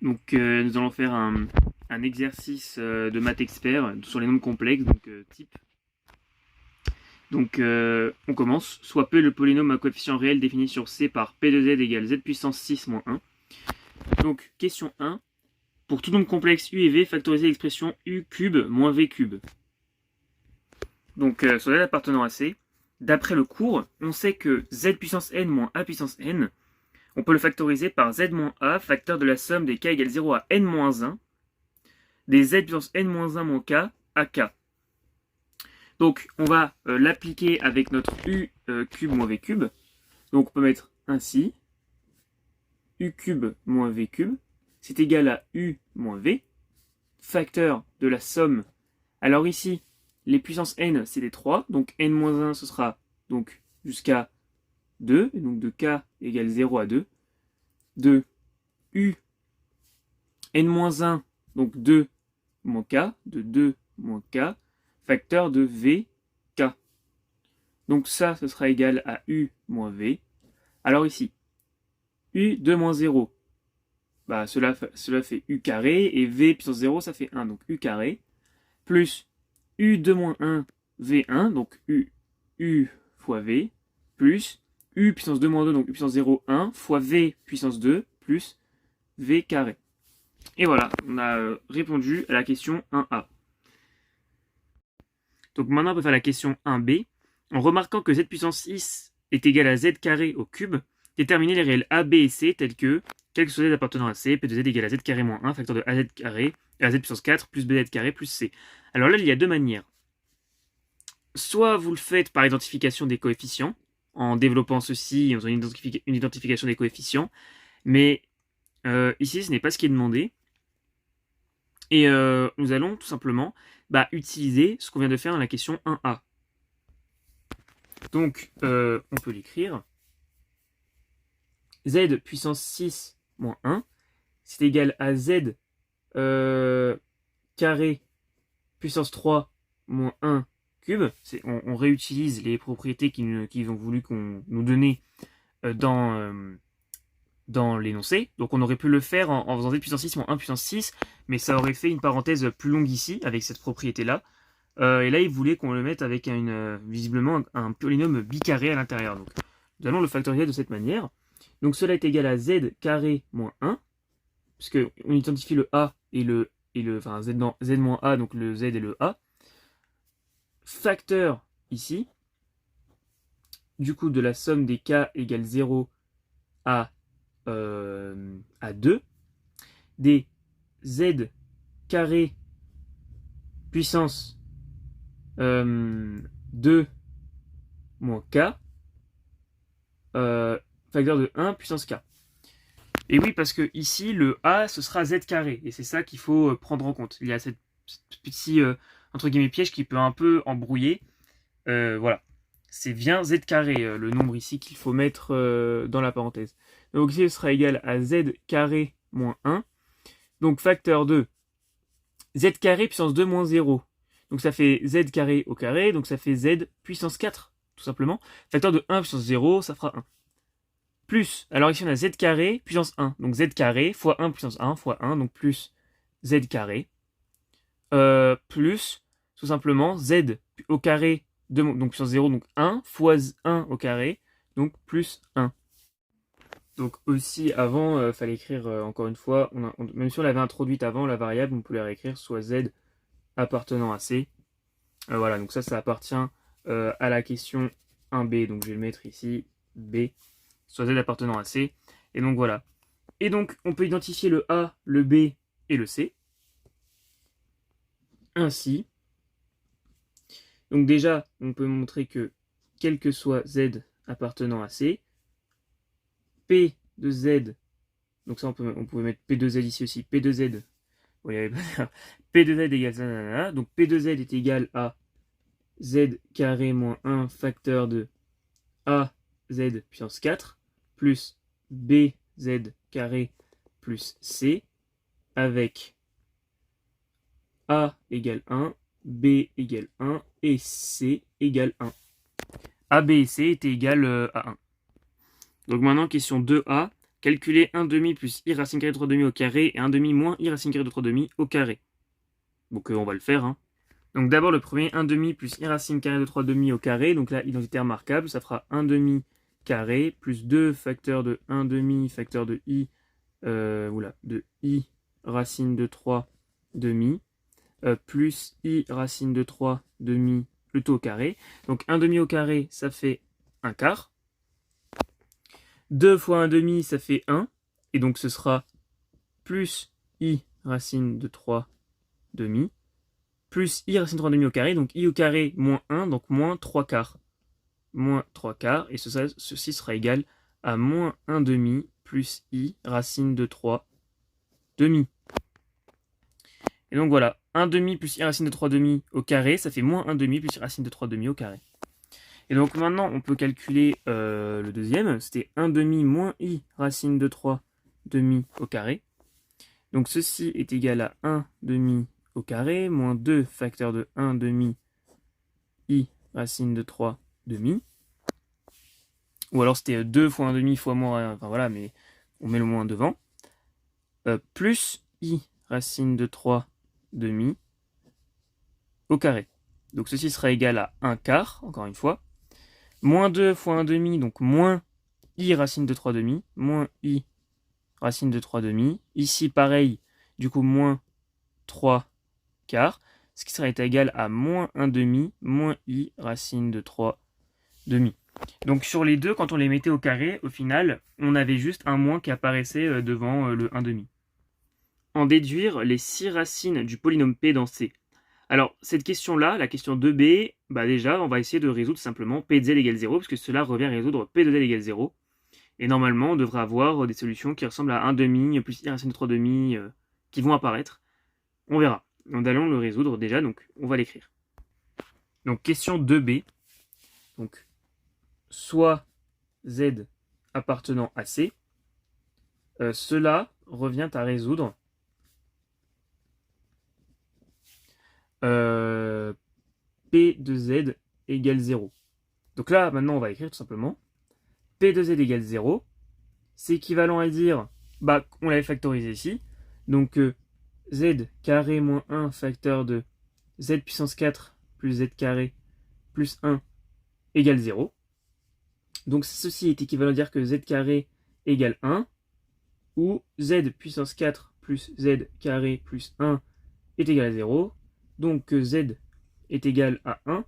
Donc nous allons faire un exercice de maths expert sur les nombres complexes, donc type. Donc on commence. Soit P le polynôme à coefficient réel défini sur C par P de Z égale Z puissance 6 moins 1. Donc question 1. Pour tout nombre complexe U et V, factoriser l'expression U cube moins V cube. Donc sur Z appartenant à C, d'après le cours, on sait que Z puissance N moins A puissance N, on peut le factoriser par Z moins A, facteur de la somme des K égale 0 à N moins 1, des Z puissance N moins 1 moins K à K. Donc on va l'appliquer avec notre U cube moins V cube. Donc on peut mettre ainsi, U cube moins V cube, c'est égal à U moins V, facteur de la somme. Alors ici, les puissances N, c'est des 3, donc N moins 1, ce sera donc jusqu'à 2, et donc de K égale 0 à 2, de U N moins 1, donc 2 moins K, de 2 moins K, facteur de V, K. Donc ça, ce sera égal à U moins V. Alors ici, U 2 moins 0, bah cela fait U carré, et V puissance 0, ça fait 1, donc U carré, plus U 2 moins 1, V1, donc U fois V, plus U puissance 2 moins 2, donc U puissance 0, 1, fois V puissance 2, plus V carré. Et voilà, on a répondu à la question 1A. Donc maintenant, on peut faire la question 1B. En remarquant que Z puissance 6 est égal à Z carré au cube, déterminer les réels A, B et C tels que, quel que soit Z appartenant à C, P de Z égale à Z carré moins 1, facteur de AZ carré, AZ puissance 4 plus BZ carré plus C. Alors là, il y a deux manières. Soit vous le faites par identification des coefficients, en développant ceci, en faisant une identification des coefficients, mais ici, ce n'est pas ce qui est demandé. Et nous allons tout simplement utiliser ce qu'on vient de faire dans la question 1A. Donc, on peut l'écrire. Z puissance 6 moins 1, c'est égal à Z carré puissance 3 moins 1 cube. On réutilise les propriétés qu'ils ont voulu qu'on nous donne dans l'énoncé. Donc on aurait pu le faire en faisant Z puissance 6 moins 1 puissance 6, mais ça aurait fait une parenthèse plus longue ici, avec cette propriété-là. Et là, il voulait qu'on le mette avec visiblement un polynôme bicarré à l'intérieur. Donc nous allons le factoriser de cette manière. Donc cela est égal à Z carré moins 1, puisque on identifie le A et enfin Z moins A, donc le Z et le A. Facteur ici, du coup de la somme des K égale 0 à 2, des Z carré puissance 2 moins K, facteur de 1 puissance K. Et oui, parce que ici, le A, ce sera Z carré, et c'est ça qu'il faut prendre en compte. Il y a cette petit, entre guillemets, piège qui peut un peu embrouiller. Voilà. C'est bien Z carré, le nombre ici qu'il faut mettre dans la parenthèse. Donc ici, ce sera égal à Z carré moins 1. Donc facteur de Z carré puissance 2 moins 0. Donc ça fait Z carré au carré, donc ça fait Z puissance 4, tout simplement. Facteur de 1 puissance 0, ça fera 1. Plus, alors ici on a Z carré puissance 1. Donc Z carré fois 1 puissance 1 fois 1, donc plus Z carré. Plus, tout simplement, Z au carré, donc puissance 0, donc 1, fois 1 au carré, donc plus 1. Donc aussi, avant, il fallait écrire, encore une fois, même si on l'avait introduite avant, la variable, on peut la réécrire soit Z appartenant à C. Voilà, donc ça appartient à la question 1B, donc je vais le mettre ici, B, soit Z appartenant à C. Et donc voilà. Et donc, on peut identifier le A, le B et le C. Ainsi, donc déjà, on peut montrer que quel que soit Z appartenant à C, P de Z, donc ça on pouvait mettre P de Z ici aussi, P de Z, bon, P de Z égale ça, donc P de Z est égal à Z carré moins 1 facteur de A Z puissance 4 plus BZ carré plus C avec A égale 1, B égale 1 et C égale 1. A, B et C étaient égales à 1. Donc maintenant, question 2A. calculer 1 demi plus i racine carrée de 3 demi au carré et 1 demi moins i racine carrée de 3 demi au carré. Donc on va le faire. Hein. Donc d'abord le premier 1 demi plus i racine carrée de 3 demi au carré. Donc là, identité remarquable, ça fera 1 demi carré plus 2 facteur de 1 demi facteur de i, de i racine de 3 demi plus i racine de 3 demi le tout au carré. Donc 1 demi au carré, ça fait 1 quart. 2 fois 1 demi, ça fait 1. Et donc ce sera plus i racine de 3 demi, plus i racine de 3 demi au carré. Donc i au carré moins 1, donc moins 3 quarts. Moins 3 quarts. Et ceci sera égal à moins 1 demi plus i racine de 3 demi. Et donc voilà, 1 demi plus i racine de 3 demi au carré, ça fait moins 1 demi plus i racine de 3 demi au carré. Et donc maintenant, on peut calculer le deuxième. C'était 1 demi moins i racine de 3 demi au carré. Donc ceci est égal à 1 demi au carré moins 2 facteur de 1 demi i racine de 3 demi. Ou alors c'était 2 fois 1 demi fois moins, enfin voilà, mais on met le moins devant. Plus i racine de 3 demi au carré. Donc ceci sera égal à 1 quart, encore une fois. Moins 2 fois 1 demi, donc moins i racine de 3 demi, moins i racine de 3 demi. Ici, pareil, du coup, moins 3 quarts, ce qui sera égal à moins 1 demi, moins i racine de 3 demi. Donc sur les deux, quand on les mettait au carré, au final, on avait juste un moins qui apparaissait devant le 1 demi. En déduire les 6 racines du polynôme p dans C. Alors, cette question-là, la question 2b, déjà, on va essayer de résoudre simplement p de z égale 0, parce que cela revient à résoudre p de z égale 0. Et normalement, on devrait avoir des solutions qui ressemblent à 1 demi plus i racine de 3 demi qui vont apparaître. On verra. Nous allons le résoudre déjà, donc on va l'écrire. Donc, question 2b. Donc, soit z appartenant à C. Cela revient à résoudre P de Z égale 0. Donc là, maintenant, on va écrire tout simplement P de Z égale 0. C'est équivalent à dire, on l'avait factorisé ici. Donc, Z carré moins 1 facteur de Z puissance 4 plus Z carré plus 1 égale 0. Donc, ceci est équivalent à dire que Z carré égale 1. Ou Z puissance 4 plus Z carré plus 1 est égal à 0. Donc que Z est égal à 1,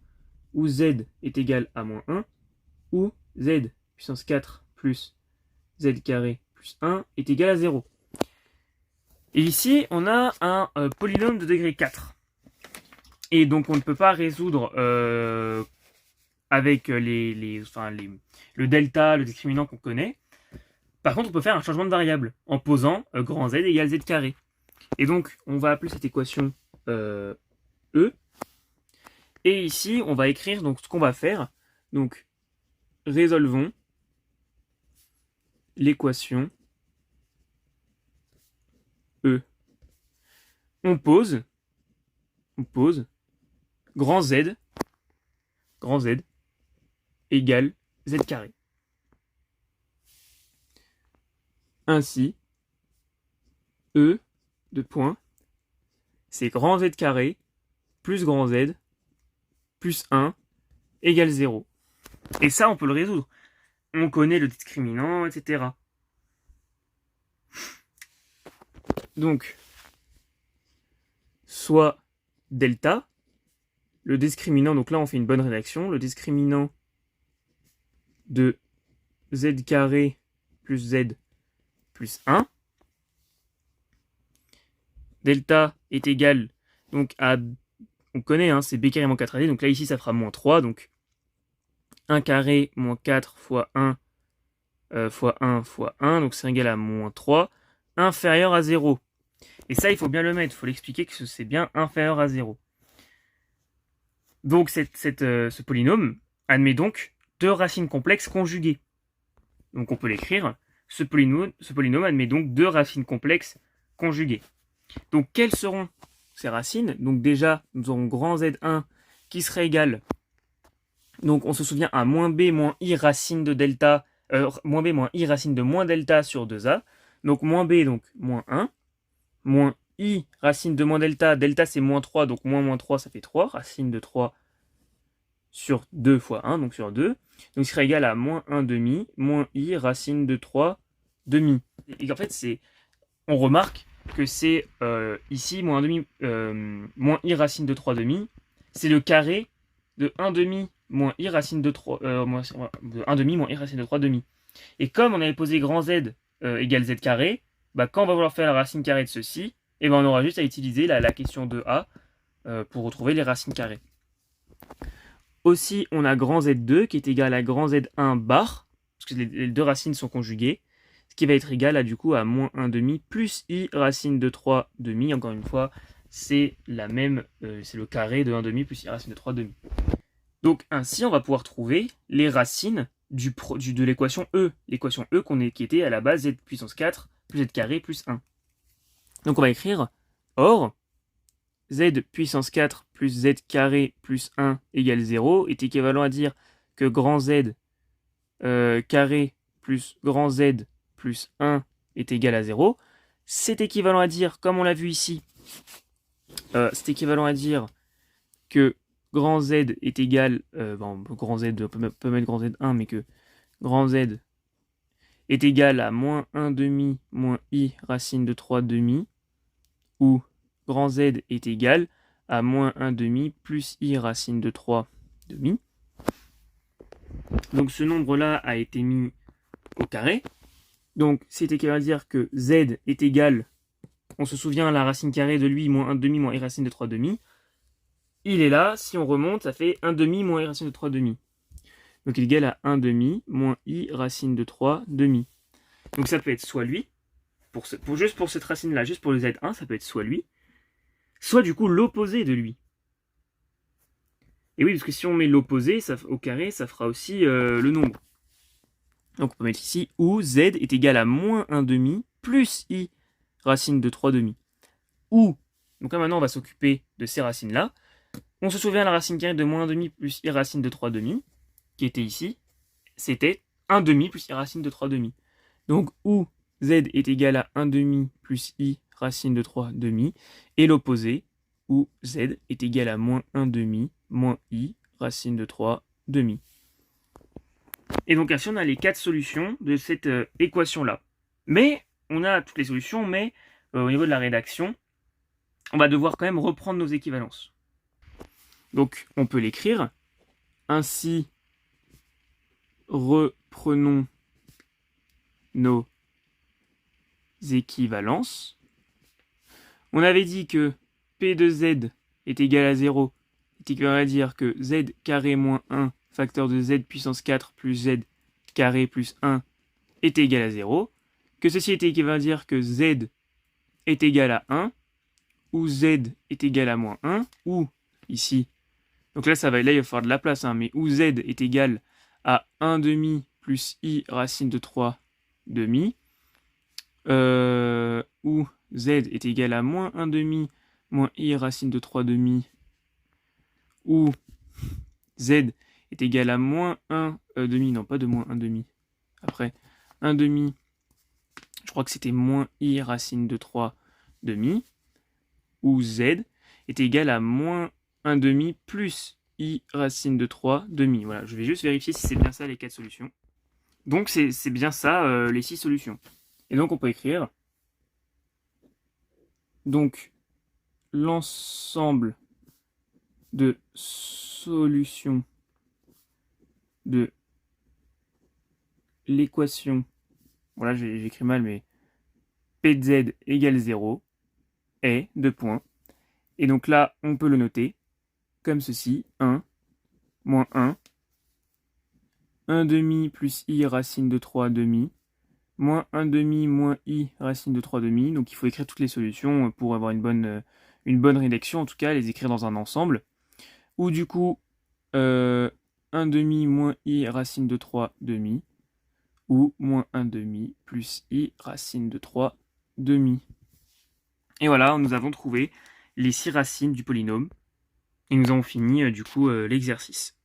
ou Z est égal à moins 1, ou Z puissance 4 plus Z carré plus 1 est égal à 0. Et ici, on a un polynôme de degré 4. Et donc, on ne peut pas résoudre avec le delta, le discriminant qu'on connaît. Par contre, on peut faire un changement de variable en posant grand Z égale Z carré. Et donc, on va appeler cette équation E. Et ici, on va écrire donc ce qu'on va faire. Donc, résolvons l'équation E. On pose grand Z égale Z carré. Ainsi, E de point, c'est grand Z carré plus grand Z plus 1 égale 0. Et ça, on peut le résoudre. On connaît le discriminant, etc. Donc, soit delta, le discriminant, donc là on fait une bonne rédaction, le discriminant de Z carré plus Z plus 1. Delta est égal donc à, on connaît, c'est b carré moins 4ad, donc là ici ça fera moins 3, donc 1 carré moins 4 fois 1 fois 1 fois 1, donc c'est égal à moins 3, inférieur à 0. Et ça il faut bien le mettre, il faut l'expliquer que c'est bien inférieur à 0. Donc ce polynôme admet donc deux racines complexes conjuguées. Donc on peut l'écrire, ce polynôme admet donc deux racines complexes conjuguées. Donc quelles seront ces racines? Donc déjà, nous aurons grand Z1 qui serait égal, donc on se souvient, à moins B moins I racine de delta moins b moins i racine de moins delta sur 2a. Donc moins b, donc moins 1, moins i racine de moins delta, delta c'est moins 3, donc moins 3 ça fait 3, racine de 3 sur 2 fois 1, donc sur 2. Donc ce sera égal à moins 1 demi, moins i racine de 3 demi. Et en fait, on remarque que c'est ici, moins 1 demi, moins i racine de 3 demi, c'est le carré de 1 demi moins i racine de 3, de 1 demi moins i racine de 3 demi. Et comme on avait posé grand Z égale Z carré, bah, quand on va vouloir faire la racine carrée de ceci, et ben on aura juste à utiliser la question de A pour retrouver les racines carrées. Aussi, on a grand Z2 qui est égal à grand Z1 bar, parce que les deux racines sont conjuguées, ce qui va être égal à du coup à moins 1 demi plus i racine de 3 demi. Encore une fois, c'est la même, c'est le carré de 1 demi plus i racine de 3 demi. Donc ainsi, on va pouvoir trouver les racines de l'équation E. L'équation E qui était à la base z puissance 4 plus z carré plus 1. Donc on va écrire or z puissance 4 plus z carré plus 1 égale 0 est équivalent à dire que grand Z carré plus grand Z plus 1 est égal à 0. C'est équivalent à dire, comme on l'a vu ici, c'est équivalent à dire que grand Z est égal, grand Z, on peut mettre grand Z1, mais que grand Z est égal à moins 1 demi moins i racine de 3 demi, où grand Z est égal à moins 1 demi plus i racine de 3 demi. Donc ce nombre-là a été mis au carré. Donc c'est équivalent à dire que Z est égal, on se souvient, la racine carrée de lui, moins 1 demi moins i racine de 3 demi. Il est là, si on remonte, ça fait 1 demi moins i racine de 3 demi. Donc il est égal à 1 demi moins i racine de 3 demi. Donc ça peut être soit lui, juste pour cette racine-là, juste pour le Z1, ça peut être soit lui, soit du coup l'opposé de lui. Et oui, parce que si on met l'opposé au carré, ça fera aussi le nombre. Donc on peut mettre ici où Z est égal à moins 1 demi plus i racine de 3 demi. Ou, donc là maintenant on va s'occuper de ces racines-là. On se souvient la racine carrée de moins 1 demi plus i racine de 3 demi, qui était ici, c'était 1 demi plus i racine de 3 demi. Donc où Z est égal à 1 demi plus i racine de 3 demi, et l'opposé, où Z est égal à moins 1 demi moins i racine de 3 demi. Et donc ainsi on a les 4 solutions de cette équation-là. Mais, on a toutes les solutions, mais au niveau de la rédaction, on va devoir quand même reprendre nos équivalences. Donc on peut l'écrire. Ainsi, reprenons nos équivalences. On avait dit que P de Z est égal à 0, est équivalent à dire que Z carré moins 1 facteur de Z puissance 4 plus Z carré plus 1 est égal à 0, que ceci est équivalent à dire que Z est égal à 1, ou Z est égal à moins 1, ou ici, donc là, il va falloir de la place, mais où Z est égal à 1 demi plus i racine de 3 demi, où Z est égal à moins 1 demi moins i racine de 3 demi, où Z est égal à moins 1 demi, non pas de moins 1 demi, après 1 demi, je crois que c'était moins i racine de 3 demi, où Z est égal à moins 1 demi plus i racine de 3 demi. Voilà, je vais juste vérifier si c'est bien ça les 4 solutions. Donc c'est bien ça les 6 solutions. Et donc on peut écrire donc l'ensemble de solutions de l'équation, voilà j'ai écrit mal mais P de Z égale 0 est 2 points. Et donc là on peut le noter comme ceci, 1, moins 1, 1 demi plus i racine de 3 demi, moins 1 demi moins i racine de 3 demi. Donc il faut écrire toutes les solutions pour avoir une bonne rédaction, en tout cas les écrire dans un ensemble. Ou du coup, 1 demi moins i racine de 3 demi, ou moins 1 demi plus i racine de 3 demi. Et voilà, nous avons trouvé les 6 racines du polynôme. Et nous avons fini du coup l'exercice.